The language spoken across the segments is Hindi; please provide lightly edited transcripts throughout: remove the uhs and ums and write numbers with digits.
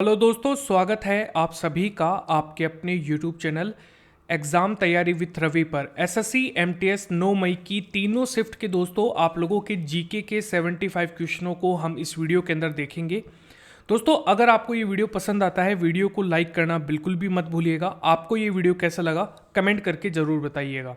हेलो दोस्तों, स्वागत है आप सभी का आपके अपने YouTube चैनल एग्ज़ाम तैयारी विथ रवि पर। एसएससी एमटीएस 9 मई की तीनों शिफ्ट के दोस्तों आप लोगों के जीके के 75 क्वेश्चनों को हम इस वीडियो के अंदर देखेंगे। दोस्तों, अगर आपको ये वीडियो पसंद आता है, वीडियो को लाइक करना बिल्कुल भी मत भूलिएगा। आपको ये वीडियो कैसा लगा कमेंट करके ज़रूर बताइएगा।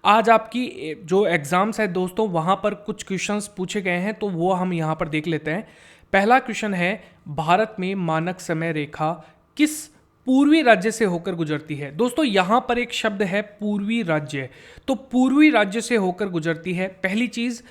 आज आपकी जो एग्ज़ाम्स है दोस्तों, वहाँ पर कुछ क्वेश्चंस पूछे गए हैं, तो वो हम यहाँ पर देख लेते हैं। पहला क्वेश्चन है, भारत में मानक समय रेखा किस पूर्वी राज्य से होकर गुजरती है। दोस्तों, यहां पर एक शब्द है पूर्वी राज्य, तो पूर्वी राज्य से होकर गुजरती है। पहली चीज,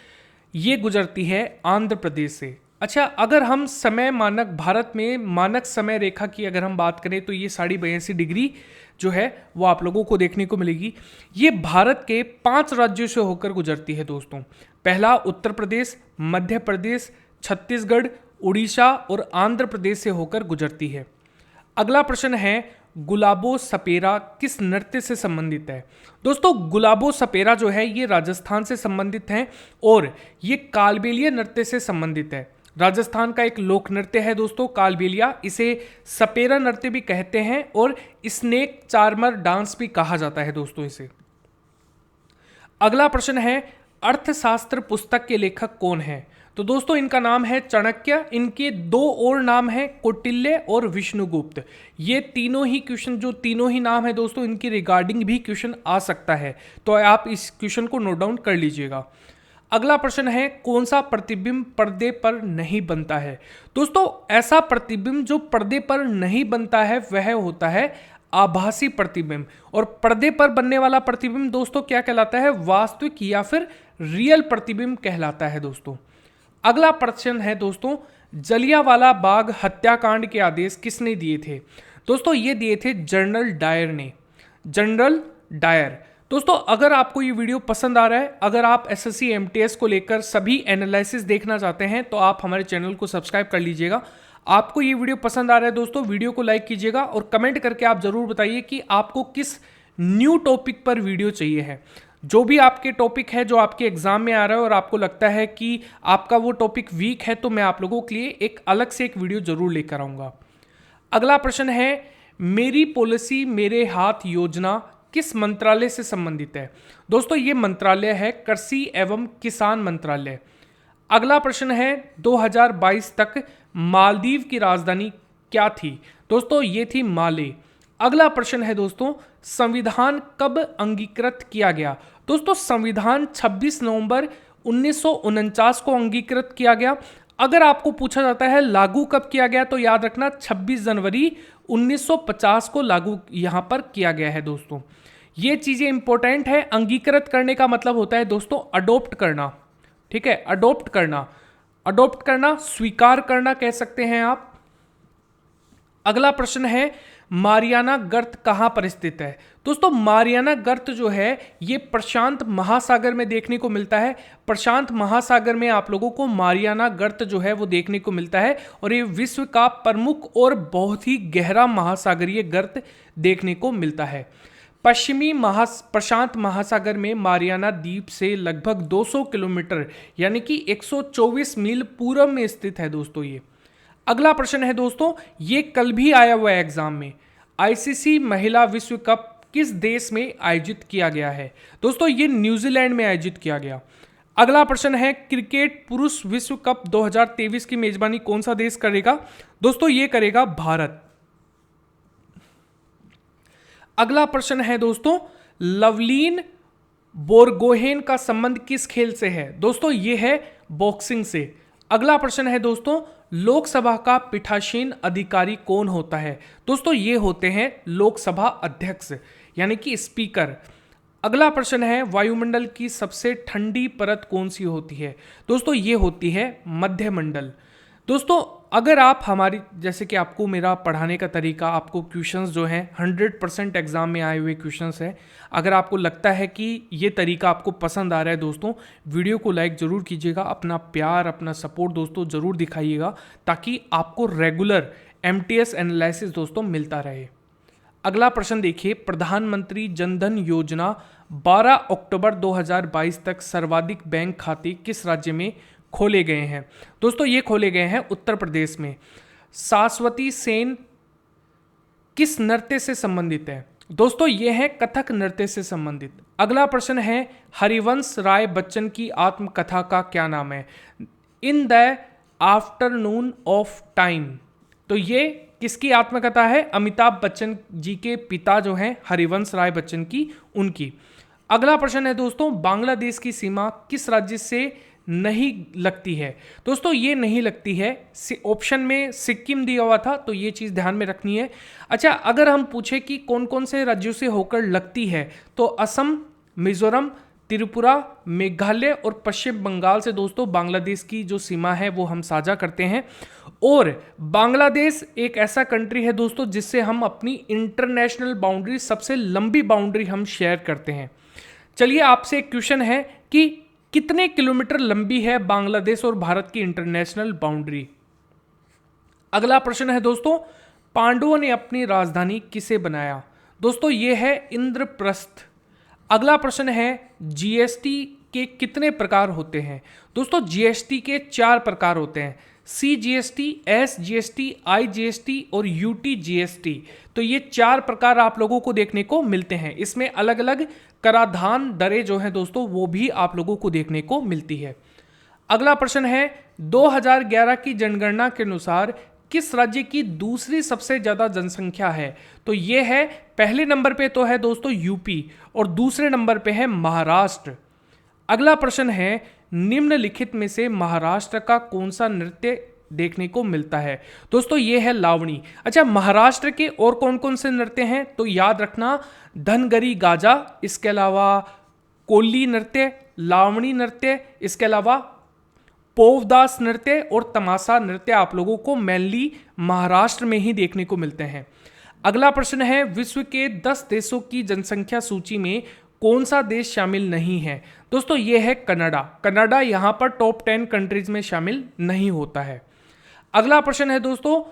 ये गुजरती है आंध्र प्रदेश से। अच्छा, अगर हम समय मानक भारत में मानक समय रेखा की अगर हम बात करें तो ये 82.5 डिग्री जो है वो आप लोगों को देखने को मिलेगी। ये भारत के 5 राज्यों से होकर गुजरती है दोस्तों। पहला उत्तर प्रदेश, मध्य प्रदेश, छत्तीसगढ़, उड़ीसा और आंध्र प्रदेश से होकर गुजरती है। अगला प्रश्न है, गुलाबो सपेरा किस नृत्य से संबंधित है। दोस्तों, गुलाबो सपेरा जो है ये राजस्थान से संबंधित है और ये कालबेलिया नृत्य से संबंधित है। राजस्थान का एक लोक नृत्य है दोस्तों कालबेलिया, इसे सपेरा नृत्य भी कहते हैं और स्नेक चार्मर डांस भी कहा जाता है दोस्तों इसे। अगला प्रश्न है, अर्थशास्त्र पुस्तक के लेखक कौन है। तो दोस्तों, इनका नाम है चाणक्य। इनके 2 और नाम हैं, कौटिल्य और विष्णुगुप्त। ये तीनों ही क्वेश्चन, जो तीनों ही नाम है दोस्तों, इनकी रिगार्डिंग भी क्वेश्चन आ सकता है, तो आप इस क्वेश्चन को नोट डाउन कर लीजिएगा। अगला प्रश्न है, कौन सा प्रतिबिंब पर्दे पर नहीं बनता है। दोस्तों, ऐसा प्रतिबिंब जो पर्दे पर नहीं बनता है वह होता है आभासी प्रतिबिंब। और पर्दे पर बनने वाला प्रतिबिंब दोस्तों क्या कहलाता है, वास्तविक या फिर रियल प्रतिबिंब कहलाता है दोस्तों। अगला प्रश्न है दोस्तों, जलियांवाला बाग हत्याकांड के आदेश किसने दिए थे। दोस्तों, ये दिए थे जनरल डायर ने, जनरल डायर। दोस्तों, अगर आपको ये वीडियो पसंद आ रहा है, अगर आप एसएससी एमटीएस को लेकर सभी एनालिसिस देखना चाहते हैं तो आप हमारे चैनल को सब्सक्राइब कर लीजिएगा। आपको ये वीडियो पसंद आ रहा है दोस्तों, वीडियो को लाइक कीजिएगा और कमेंट करके आप जरूर बताइए कि आपको किस न्यू टॉपिक पर वीडियो चाहिए है। जो भी आपके टॉपिक है जो आपके एग्जाम में आ रहा है और आपको लगता है कि आपका वो टॉपिक वीक है, तो मैं आप लोगों के लिए एक अलग से एक वीडियो जरूर लेकर आऊंगा। अगला प्रश्न है, मेरी पॉलिसी मेरे हाथ योजना किस मंत्रालय से संबंधित है। दोस्तों, ये मंत्रालय है कृषि एवं किसान मंत्रालय। अगला प्रश्न है, 2022 तक मालदीव की राजधानी क्या थी। दोस्तों, ये थी माले। अगला प्रश्न है दोस्तों, संविधान कब अंगीकृत किया गया। दोस्तों, संविधान 26 नवंबर 1949 को अंगीकृत किया गया। अगर आपको पूछा जाता है लागू कब किया गया, तो याद रखना 26 जनवरी 1950 को लागू यहां पर किया गया है दोस्तों। ये चीजें इंपॉर्टेंट है। अंगीकृत करने का मतलब होता है दोस्तों अडॉप्ट करना, ठीक है, अडॉप्ट करना, अडॉप्ट करना, स्वीकार करना कह सकते हैं आप। अगला प्रश्न है, मारियाना गर्त कहां पर स्थित है। दोस्तों, मारियाना गर्त जो है ये प्रशांत महासागर में देखने को मिलता है। प्रशांत महासागर में आप लोगों को मारियाना गर्त जो है वो देखने को मिलता है और ये विश्व का प्रमुख और बहुत ही गहरा महासागरीय गर्त देखने को मिलता है। पश्चिमी प्रशांत महासागर में मारियाना द्वीप से लगभग 200 किलोमीटर यानी कि 124 मील पूर्व में स्थित है दोस्तों ये। अगला प्रश्न है दोस्तों, ये कल भी आया हुआ है एग्जाम में, आईसीसी महिला विश्व कप किस देश में आयोजित किया गया है। दोस्तों, ये न्यूजीलैंड में आयोजित किया गया। अगला प्रश्न है, क्रिकेट पुरुष विश्व कप 2023 की मेजबानी कौन सा देश करेगा। दोस्तों, ये करेगा भारत। अगला प्रश्न है दोस्तों, लवलीन बोरगोहेन का संबंध किस खेल से है। दोस्तों, ये है बॉक्सिंग से। अगला प्रश्न है दोस्तों, लोकसभा का पीठासीन अधिकारी कौन होता है। दोस्तों, ये होते हैं लोकसभा अध्यक्ष यानी कि स्पीकर। अगला प्रश्न है, वायुमंडल की सबसे ठंडी परत कौन सी होती है। दोस्तों, ये होती है मध्यमंडल। दोस्तों, अगर आप हमारी जैसे कि आपको मेरा पढ़ाने का तरीका, आपको क्वेश्चंस जो हैं 100% एग्जाम में आए हुए क्वेश्चंस हैं, अगर आपको लगता है कि ये तरीका आपको पसंद आ रहा है दोस्तों, वीडियो को लाइक ज़रूर कीजिएगा, अपना प्यार अपना सपोर्ट दोस्तों ज़रूर दिखाइएगा ताकि आपको रेगुलर एमटीएस एनालिसिस दोस्तों मिलता रहे। अगला प्रश्न देखिए, प्रधानमंत्री जनधन योजना 12 अक्टूबर 2022 तक सर्वाधिक बैंक खाते किस राज्य में खोले गए हैं। दोस्तों, ये खोले गए हैं उत्तर प्रदेश में। शाश्वती सेन किस नृत्य से संबंधित है? दोस्तों ये है कथक नृत्य से संबंधित। अगला प्रश्न है हरिवंश राय बच्चन की आत्मकथा का क्या नाम है? In the afternoon of time. तो ये किसकी आत्मकथा है? अमिताभ बच्चन जी के पिता जो हैं हरिवंश राय बच्चन की, उनकी। अगला प्रश्न है दोस्तों, बांग्लादेश की सीमा किस राज्य से नहीं लगती है? दोस्तों ये नहीं लगती है, ऑप्शन में सिक्किम दिया हुआ था, तो ये चीज़ ध्यान में रखनी है। अच्छा, अगर हम पूछे कि कौन कौन से राज्यों से होकर लगती है, तो असम, मिजोरम, त्रिपुरा, मेघालय और पश्चिम बंगाल से दोस्तों बांग्लादेश की जो सीमा है वो हम साझा करते हैं। और बांग्लादेश एक ऐसा कंट्री है दोस्तों जिससे हम अपनी इंटरनेशनल बाउंड्री, सबसे लंबी बाउंड्री हम शेयर करते हैं। चलिए आपसे एक क्वेश्चन है कि कितने किलोमीटर लंबी है बांग्लादेश और भारत की इंटरनेशनल बाउंड्री? अगला प्रश्न है दोस्तों, पांडवों ने अपनी राजधानी किसे बनाया? दोस्तों ये है इंद्रप्रस्थ। अगला प्रश्न है जीएसटी के कितने प्रकार होते हैं? दोस्तों जीएसटी के 4 प्रकार होते हैं, CGST, SGST, IGST और UTGST। तो ये 4 प्रकार आप लोगों को देखने को मिलते हैं। इसमें अलग अलग कराधान दरें जो हैं दोस्तों वो भी आप लोगों को देखने को मिलती है। अगला प्रश्न है 2011 की जनगणना के अनुसार किस राज्य की दूसरी सबसे ज्यादा जनसंख्या है? तो ये है, पहले नंबर पे तो है दोस्तों यूपी और दूसरे नंबर पे है महाराष्ट्र। अगला प्रश्न है निम्नलिखित में से महाराष्ट्र का कौन सा नृत्य देखने को मिलता है? दोस्तों ये है लावणी। अच्छा, महाराष्ट्र के और कौन कौन से नृत्य हैं? तो याद रखना, धनगरी गाजा, इसके अलावा कोल्ली नृत्य, लावणी नृत्य, इसके अलावा पोवदास नृत्य और तमाशा नृत्य आप लोगों को मेनली महाराष्ट्र में ही देखने को मिलते हैं। अगला प्रश्न है विश्व के 10 देशों की जनसंख्या सूची में कौन सा देश शामिल नहीं है? दोस्तों ये है कनाडा। कनाडा यहां पर टॉप 10 कंट्रीज में शामिल नहीं होता है। अगला प्रश्न है दोस्तों,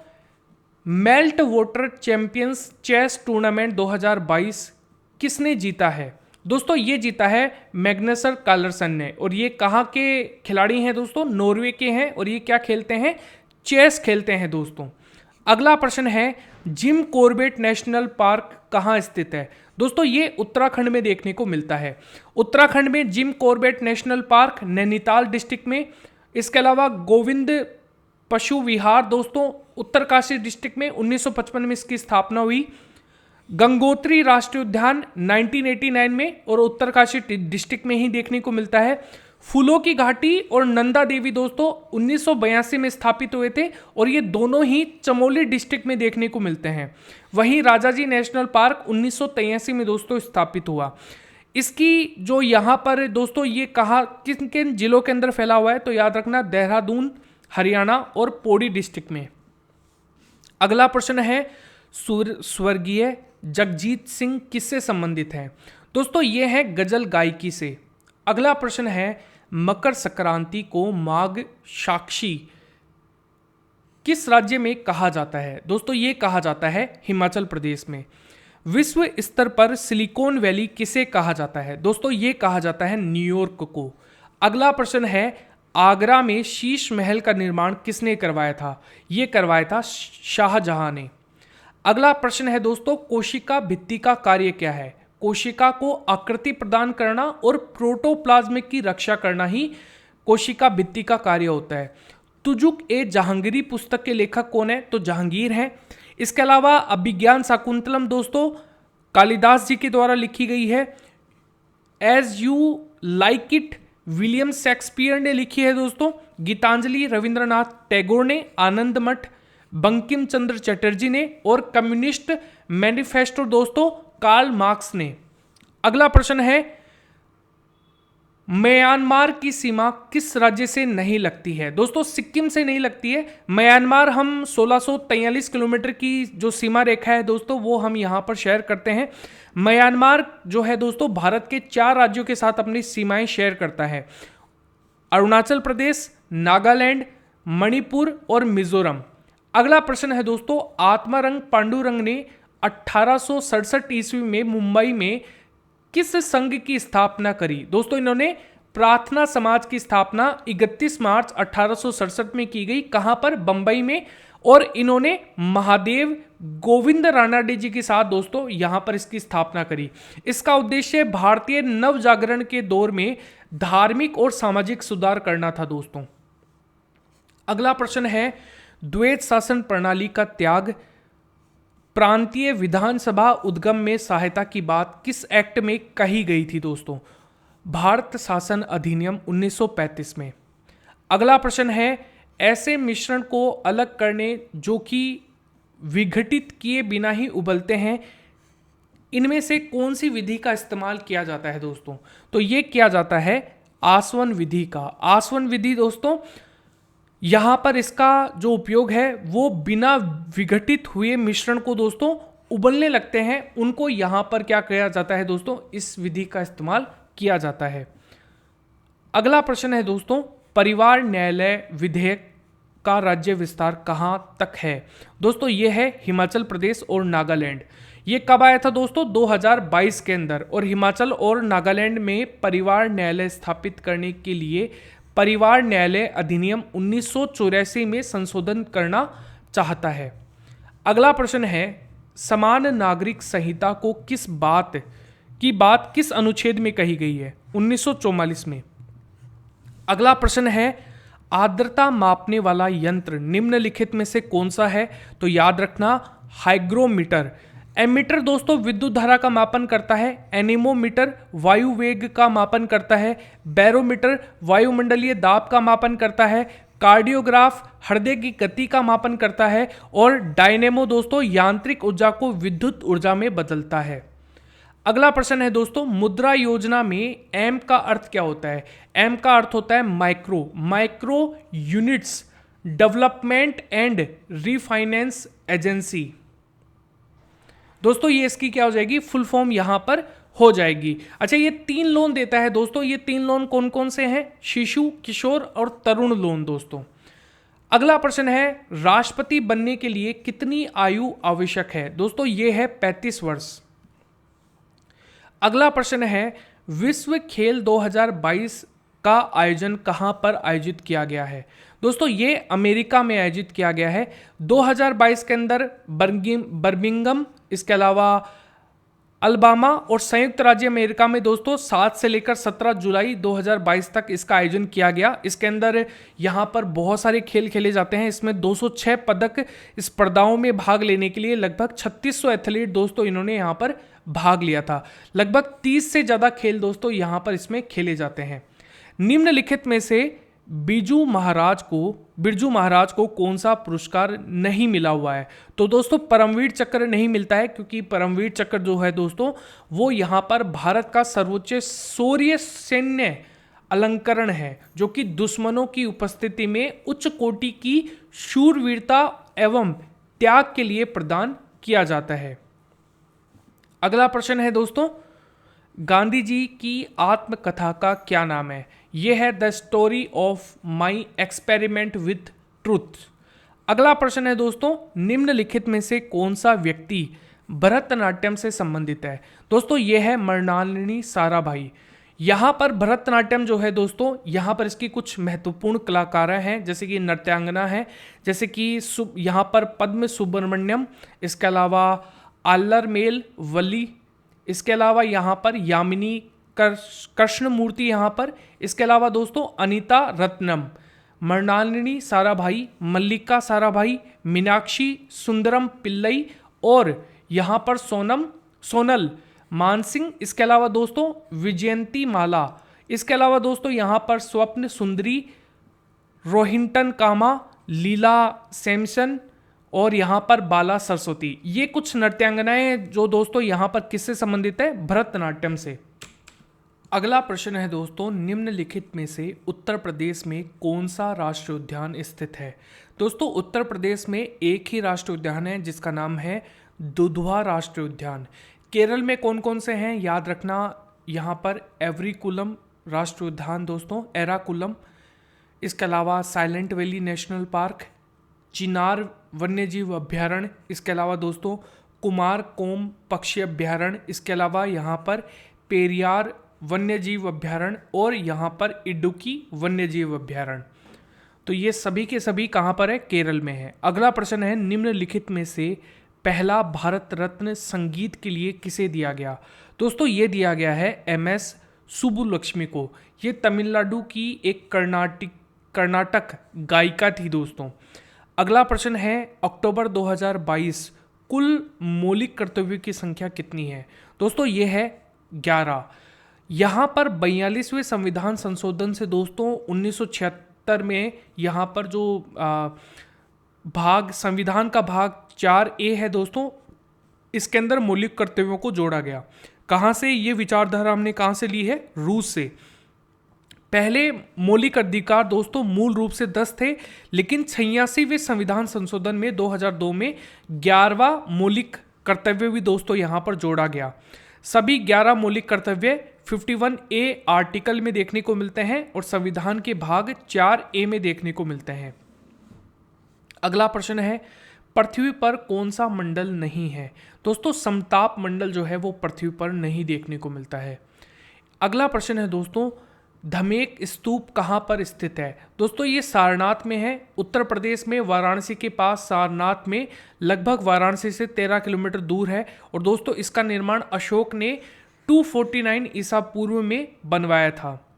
Meltwater champions chess tournament 2022 किसने जीता है? दोस्तों ये जीता है मैग्नसर कार्लसन ने। और ये कहाँ के खिलाड़ी हैं दोस्तों? नॉर्वे के हैं। और ये क्या खेलते हैं? चेस खेलते हैं दोस्तों। अगला प्रश्न है जिम कॉर्बेट नेशनल पार्क कहाँ स्थित है? दोस्तों ये उत्तराखंड में देखने को मिलता है। उत्तराखंड में Jim Corbett national park Nainital district में। इसके अलावा गोविंद पशु विहार दोस्तों उत्तरकाशी डिस्ट्रिक्ट में 1955 में इसकी स्थापना हुई। गंगोत्री राष्ट्रीय उद्यान 1989 में और उत्तरकाशी डिस्ट्रिक्ट में ही देखने को मिलता है। फूलों की घाटी और नंदा देवी दोस्तों 1982 में स्थापित हुए थे और ये दोनों ही चमोली डिस्ट्रिक्ट में देखने को मिलते हैं। वहीं राजाजी नेशनल पार्क 1983 में दोस्तों स्थापित हुआ। इसकी जो यहाँ पर दोस्तों ये कहा किन किन जिलों के अंदर फैला हुआ है? तो याद रखना, देहरादून, हरियाणा और पौड़ी डिस्ट्रिक्ट में। अगला प्रश्न है स्वर्गीय जगजीत सिंह किससे संबंधित है? दोस्तों ये है गजल गायकी से। अगला प्रश्न है मकर संक्रांति को माघ साक्षी किस राज्य में कहा जाता है? दोस्तों ये कहा जाता है हिमाचल प्रदेश में। विश्व स्तर पर सिलिकॉन वैली किसे कहा जाता है? दोस्तों ये कहा जाता है न्यूयॉर्क को। अगला प्रश्न है आगरा में शीश महल का निर्माण किसने करवाया था? ये करवाया था शाहजहां ने। अगला प्रश्न है दोस्तों कोशिका भित्ति का कार्य क्या है? कोशिका को आकृति प्रदान करना और प्रोटोप्लाज्म की रक्षा करना ही कोशिका भित्ति का कार्य होता है। तुजुक ए जहांगीरी पुस्तक के लेखक कौन है? तो जहांगीर हैं। इसके अलावा अभिज्ञान शाकुंतलम दोस्तों कालिदास जी के द्वारा लिखी गई है। As you like it William Shakespeare ने लिखी है दोस्तों। गीतांजलि रविंद्रनाथ टैगोर ने, आनंद मठ बंकिम चंद्र चटर्जी ने और कम्युनिस्ट मैनिफेस्टो दोस्तों कार्ल मार्क्स ने। अगला प्रश्न है म्यांमार की सीमा किस राज्य से नहीं लगती है? दोस्तों सिक्किम से नहीं लगती है। म्यांमार हम 1643 किलोमीटर की जो सीमा रेखा है दोस्तों वो हम यहां पर शेयर करते हैं। म्यांमार जो है दोस्तों भारत के 4 राज्यों के साथ अपनी सीमाएं शेयर करता है, अरुणाचल प्रदेश, नागालैंड, मणिपुर और मिजोरम। अगला प्रश्न है दोस्तों आत्मारंग पांडुरंग ने 1867 ईस्वी में मुंबई में किस संघ की स्थापना करी? दोस्तों इन्होंने प्रार्थना समाज की स्थापना 31 मार्च 1867 में की गई। कहां पर? बंबई में। और इन्होंने महादेव गोविंद रानाडे जी के साथ दोस्तों यहां पर इसकी स्थापना करी। इसका उद्देश्य भारतीय नव जागरण के दौर में धार्मिक और सामाजिक सुधार करना था दोस्तों। अगला प्रश्न है, द्वैत शासन प्रणाली का त्याग, प्रांतीय विधानसभा उद्गम में सहायता की बात किस एक्ट में कही गई थी दोस्तों? भारत शासन अधिनियम 1935 में। अगला प्रश्न है, ऐसे मिश्रण को अलग करने जो कि विघटित किए बिना ही उबलते हैं, इनमें से कौन सी विधि का इस्तेमाल किया जाता है दोस्तों? तो ये किया जाता है आसवन विधि का। आसवन विधि दोस्तों, यहां पर इसका जो उपयोग है वो बिना विघटित हुए मिश्रण को दोस्तों उबलने लगते हैं, उनको यहां पर क्या किया जाता है दोस्तों? इस विधि का इस्तेमाल किया जाता है। अगला प्रश्न है दोस्तों, परिवार न्यायालय विधेयक का राज्य विस्तार कहां तक है? दोस्तों ये है हिमाचल प्रदेश और नागालैंड। ये कब आया था दोस्तों? 2022 के अंदर। और हिमाचल और नागालैंड में परिवार न्यायालय स्थापित करने के लिए परिवार न्यायालय अधिनियम 1984 में संशोधन करना चाहता है। अगला प्रश्न है, समान नागरिक संहिता को किस बात किस अनुच्छेद में कही गई है? 1944 में। अगला प्रश्न है, आर्द्रता मापने वाला यंत्र निम्नलिखित में से कौन सा है? तो याद रखना, हाइग्रोमीटर। एमीटर दोस्तों विद्युत धारा का मापन करता है। एनीमोमीटर वायु वेग का मापन करता है। बैरोमीटर वायुमंडलीय दाब का मापन करता है। कार्डियोग्राफ हृदय की गति का मापन करता है। और डायनेमो दोस्तों यांत्रिक ऊर्जा को विद्युत ऊर्जा में बदलता है। अगला प्रश्न है दोस्तों, मुद्रा योजना में एम का अर्थ क्या होता है? एम का अर्थ होता है micro units development and refinance agency. दोस्तों ये इसकी क्या हो जाएगी? फुल फॉर्म यहां पर हो जाएगी। अच्छा, ये 3 लोन देता है दोस्तों। ये 3 लोन कौन कौन से हैं? शिशु, किशोर और तरुण लोन दोस्तों। अगला प्रश्न है, राष्ट्रपति बनने के लिए कितनी आयु आवश्यक है? दोस्तों ये है 35 वर्ष। अगला प्रश्न है, विश्व खेल 2022 का आयोजन कहां पर आयोजित किया गया है? दोस्तों ये अमेरिका में आयोजित किया गया है 2022 के अंदर। बर्मिंघम, इसके अलावा अलबामा और संयुक्त राज्य अमेरिका में दोस्तों 7 से लेकर 17 जुलाई 2022 तक इसका आयोजन किया गया। इसके अंदर यहाँ पर बहुत सारे खेल खेले जाते हैं। इसमें 206 पदक स्पर्धाओं में भाग लेने के लिए लगभग 3600 एथलीट दोस्तों इन्होंने यहाँ पर भाग लिया था। लगभग 30 से ज़्यादा खेल दोस्तों यहाँ पर इसमें खेले जाते हैं। निम्नलिखित में से बिरजू महाराज को कौन सा पुरस्कार नहीं मिला हुआ है? तो दोस्तों परमवीर चक्र नहीं मिलता है, क्योंकि परमवीर चक्र जो है दोस्तों वो यहाँ पर भारत का सर्वोच्च शौर्य सैन्य अलंकरण है, जो कि दुश्मनों की उपस्थिति में उच्च कोटि की शूरवीरता एवं त्याग के लिए प्रदान किया जाता है। अगला प्रश्न है दोस्तों, गांधी जी की आत्मकथा का क्या नाम है? यह है the story of my experiment with truth. अगला प्रश्न है दोस्तों, निम्नलिखित में से कौन सा व्यक्ति भरतनाट्यम से संबंधित है? दोस्तों यह है मृणालिनी साराभाई। यहाँ पर भरतनाट्यम जो है दोस्तों, यहाँ पर इसकी कुछ महत्वपूर्ण कलाकारें हैं, जैसे कि नृत्यांगना है, जैसे कि यहाँ पर पद्म सुब्रमण्यम, इसके अलावा आल्लरमेल वल्ली, इसके अलावा यहाँ पर यामिनी कृष्णमूर्ति यहाँ पर, इसके अलावा दोस्तों अनीता रत्नम, मृणालिनी साराभाई, मल्लिका साराभाई, मीनाक्षी सुंदरम पिल्लई और यहाँ पर सोनल मानसिंह, इसके अलावा दोस्तों विजयंती माला, इसके अलावा दोस्तों यहाँ पर स्वप्न सुंदरी, रोहिंटन कामा, लीला सैमसन और यहाँ पर बाला सरस्वती। ये कुछ नृत्यांगनाएं जो दोस्तों यहाँ पर किससे संबंधित है? भरतनाट्यम से। अगला प्रश्न है दोस्तों, निम्नलिखित में से उत्तर प्रदेश में कौन सा राष्ट्रीय उद्यान स्थित है? दोस्तों उत्तर प्रदेश में एक ही राष्ट्रीय उद्यान है जिसका नाम है दुधवा राष्ट्रीय उद्यान। केरल में कौन कौन से हैं याद रखना, यहाँ पर एवरीकुलम राष्ट्रीय उद्यान दोस्तों, एराकुलम, इसके अलावा साइलेंट वैली नेशनल पार्क, चिनार वन्यजीव अभ्यारण्य, इसके अलावा दोस्तों कुमार कोम पक्षी अभ्यारण्य, इसके अलावा यहाँ पर पेरियार वन्यजीव अभ्यारण्य और यहाँ पर इडुक्की वन्यजीव अभ्यारण्य। तो ये सभी के सभी कहाँ पर है? केरल में है। अगला प्रश्न है, निम्नलिखित में से पहला भारत रत्न संगीत के लिए किसे दिया गया? दोस्तों ये दिया गया है MS सुब्बुलक्ष्मी को। ये तमिलनाडु की एक कर्नाटक गायिका थी दोस्तों। अगला प्रश्न है, अक्टूबर 2022 कुल मौलिक कर्तव्यों की संख्या कितनी है? दोस्तों ये है 11। यहाँ पर 42वें संविधान संशोधन से दोस्तों 1976 में यहाँ पर जो संविधान का भाग 4A है दोस्तों, इसके अंदर मौलिक कर्तव्यों को जोड़ा गया। कहाँ से ये विचारधारा हमने कहाँ से ली है? रूस से। पहले मौलिक अधिकार दोस्तों मूल रूप से 10 थे, लेकिन 86वें संविधान संशोधन में 2002 में 11वां मौलिक कर्तव्य भी दोस्तों यहाँ पर जोड़ा गया। सभी 11 मौलिक कर्तव्य 51A आर्टिकल में देखने को मिलते हैं और संविधान के भाग 4A में देखने को मिलते हैं। अगला प्रश्न है, पृथ्वी पर कौन सा मंडल नहीं है? दोस्तों समताप मंडल जो है वो पृथ्वी पर नहीं देखने को मिलता है। अगला प्रश्न है दोस्तों, धमेक स्तूप कहाँ पर स्थित है? दोस्तों ये सारनाथ में है, उत्तर प्रदेश में वाराणसी के पास सारनाथ में, लगभग वाराणसी से 13 किलोमीटर दूर है। और दोस्तों इसका निर्माण अशोक ने 249 ईसा पूर्व में बनवाया था।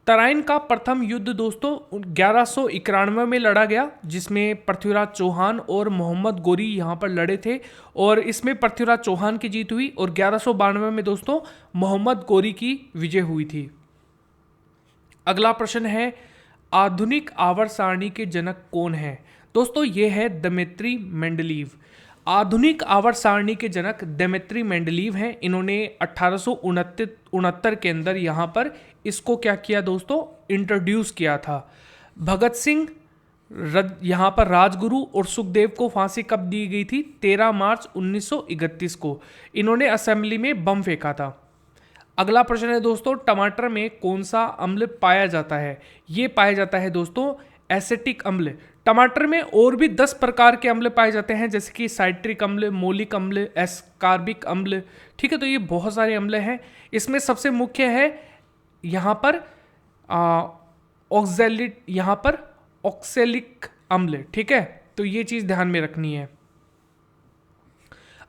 तराइन का प्रथम युद्ध दोस्तों 1191 में लड़ा गया, जिसमें पृथ्वीराज चौहान और मोहम्मद गोरी यहाँ पर लड़े थे और इसमें पृथ्वीराज चौहान की जीत हुई और 1192 में दोस्तों मोहम्मद गोरी की विजय हुई थी। अगला प्रश्न है, आधुनिक आवर्त सारणी के जनक कौन है? दोस्तों ये है दमित्री मेंडलीव। आधुनिक आवर्त सारणी के जनक दमित्री मेंडलीव हैं। इन्होंने 1869 के अंदर यहाँ पर इसको क्या किया दोस्तों? इंट्रोड्यूस किया था। भगत सिंह यहाँ पर राजगुरु और सुखदेव को फांसी कब दी गई थी? 13 मार्च 1931 को। इन्होंने असेंबली में बम फेंका था। अगला प्रश्न है दोस्तों, टमाटर में कौन सा अम्ल पाया जाता है? ये पाया जाता है दोस्तों एसिटिक अम्ल। टमाटर में और भी 10 प्रकार के अम्ल पाए जाते हैं, जैसे कि साइट्रिक अम्ल, मौलिक अम्ल, एस्कार्बिक अम्ल। ठीक है, तो ये बहुत सारे अम्ल हैं। इसमें सबसे मुख्य है यहाँ पर ऑक्सैलिक अम्ल। ठीक है, तो ये चीज़ ध्यान में रखनी है।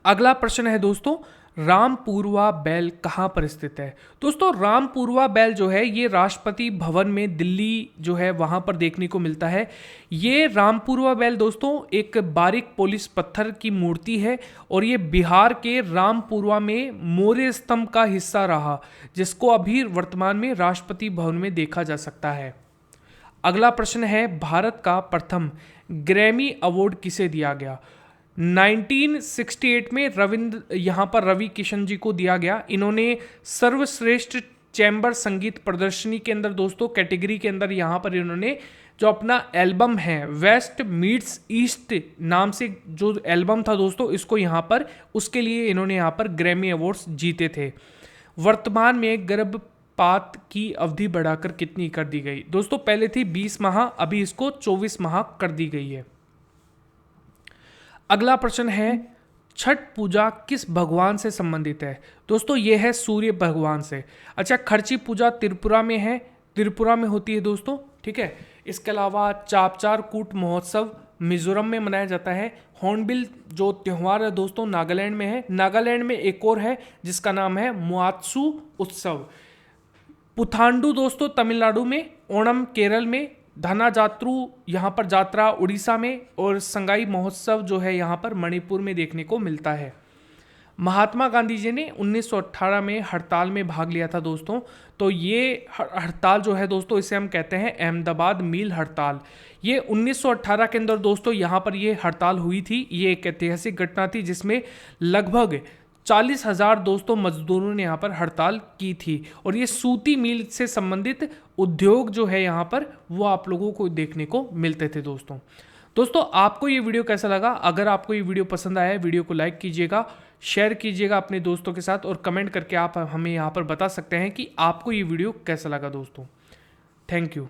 अगला प्रश्न है दोस्तों, रामपुरवा बैल कहाँ पर स्थित है? दोस्तों रामपुरवा बैल जो है ये राष्ट्रपति भवन में दिल्ली जो है वहाँ पर देखने को मिलता है। ये रामपुरवा बैल दोस्तों एक बारीक पॉलिश पत्थर की मूर्ति है और ये बिहार के रामपुरवा में मौर्य स्तंभ का हिस्सा रहा, जिसको अभी वर्तमान में राष्ट्रपति भवन में देखा जा सकता है। अगला प्रश्न है, भारत का प्रथम ग्रैमी अवार्ड किसे दिया गया? 1968 में यहाँ पर रवि किशन जी को दिया गया। इन्होंने सर्वश्रेष्ठ चैम्बर संगीत प्रदर्शनी के अंदर दोस्तों कैटेगरी के अंदर यहाँ पर इन्होंने जो अपना एल्बम है वेस्ट मीट्स ईस्ट नाम से जो एल्बम था दोस्तों, इसको यहाँ पर उसके लिए इन्होंने यहाँ पर ग्रैमी अवार्ड्स जीते थे। वर्तमान में गर्भपात की अवधि बढ़ाकर कितनी कर दी गई? दोस्तों पहले थी 20 माह, अभी इसको 24 माह कर दी गई है। अगला प्रश्न है, छठ पूजा किस भगवान से संबंधित है? दोस्तों ये है सूर्य भगवान से। अच्छा, खर्ची पूजा त्रिपुरा में है, त्रिपुरा में होती है दोस्तों। ठीक है, इसके अलावा चापचार कूट महोत्सव मिजोरम में मनाया जाता है। हॉर्नबिल जो त्यौहार है दोस्तों नागालैंड में है। नागालैंड में एक और है जिसका नाम है मुआत्सु उत्सव। पुथांडु दोस्तों तमिलनाडु में, ओणम केरल में, धना जात्रू यहाँ पर जात्रा उड़ीसा में और संगाई महोत्सव जो है यहाँ पर मणिपुर में देखने को मिलता है। महात्मा गांधी जी ने 1918 में हड़ताल में भाग लिया था दोस्तों। तो ये हड़ताल जो है दोस्तों इसे हम कहते हैं अहमदाबाद मील हड़ताल। ये 1918 के अंदर दोस्तों यहाँ पर ये हड़ताल हुई थी। ये एक ऐतिहासिक घटना थी जिसमें लगभग 40,000 दोस्तों मजदूरों ने यहाँ पर हड़ताल की थी और ये सूती मिल से संबंधित उद्योग जो है यहाँ पर वो आप लोगों को देखने को मिलते थे दोस्तों आपको ये वीडियो कैसा लगा? अगर आपको ये वीडियो पसंद आया है वीडियो को लाइक कीजिएगा, शेयर कीजिएगा अपने दोस्तों के साथ और कमेंट करके आप हमें यहाँ पर बता सकते हैं कि आपको ये वीडियो कैसा लगा दोस्तों। Thank you.